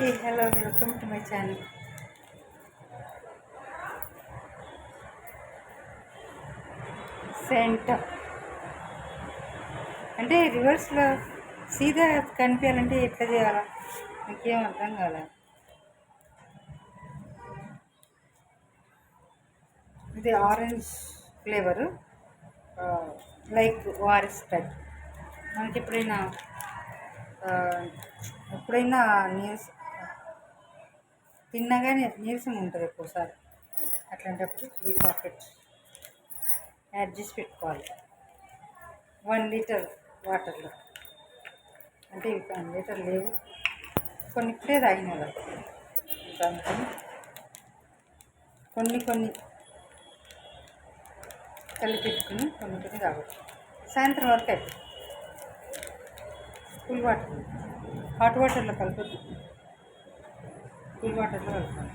Hey, hello, welcome to my channel. Cent అంటే రివర్స్లో సీదా కనిపించాలంటే ఎట్లా చేయాలా నాకేం అర్థం కాలే. ఇది orange flavour, like ORS type. మనకి ఆ, ఎప్పుడైనా తిన్నగానే నీరసం ఉంటుంది ఒక్కోసారి. అట్లాంటప్పుడు ఈ పాకెట్ యాడ్ చేసి పెట్టుకోవాలి 1 లీటర్ వాటర్లో. అంటే ఇవి 1 లీటర్ లేవు, కొన్ని ఇప్పుడే తాగిన వాళ్ళకి. ఇంకా అందుకని కొన్ని కొన్ని కలిపి పెట్టుకుని కొన్ని కొన్ని తాగొచ్చు. సాయంత్రం వరకు అయితే కూల్ వాటర్, హాట్ వాటర్లో కలపద్దు, కూల్ వాటర్లో కలపాలి.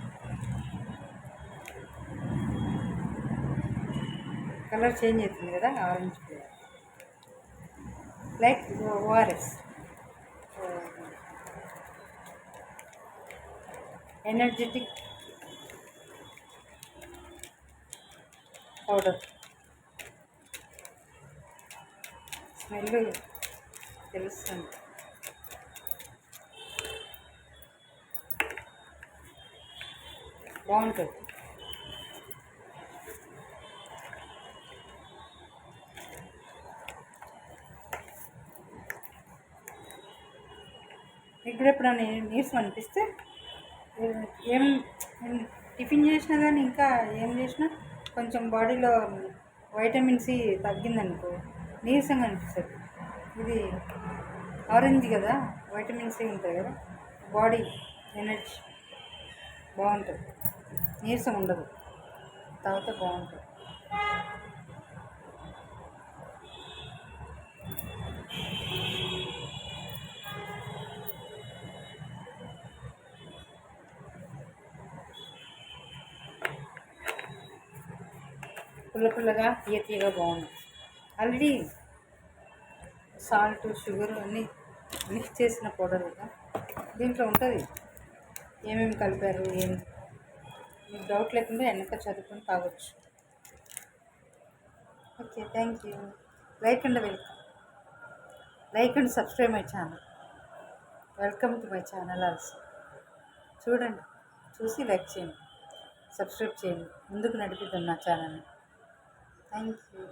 కలర్ చేంజ్ అవుతుంది కదా, orange colour, like ORS energetic powder. Smell తెలుస్తుంది. బాగుంటుంది. ఇప్పుడు ఎప్పుడైనా నీరసం అనిపిస్తే ఏం టిఫిన్ చేసినా కానీ ఇంకా ఏం చేసినా కొంచెం బాడీలో వైటమిన్ సి తగ్గిందనుకో నీరసంగా అనిపిస్తుంది. ఇది ఆరెంజ్ కదా, వైటమిన్ సి ఉంటుంది కదా, బాడీ ఎనర్జీ బాగుంటుంది, నీరసం ఉండదు, తాగితే బాగుంటుంది. పుల్ల పుల్లగా తీయ తీయగా బాగుంది. ఆల్రెడీ సాల్ట్ షుగర్ అన్నీ మిక్స్ చేసిన పౌడర్ కదా, దీంట్లో ఉంటుంది ఏమేమి కలిపారు ఏమి. మీకు డౌట్ లేకుండా వెనక చదువుకొని తాగొచ్చు. Okay, thank you. Like and subscribe my channel. Welcome to my channel also. చూడండి, చూసి లైక్ చేయండి, సబ్స్క్రైబ్ చేయండి, ముందుకు నడిపిద్దాం నా ఛానల్ని. Thank you.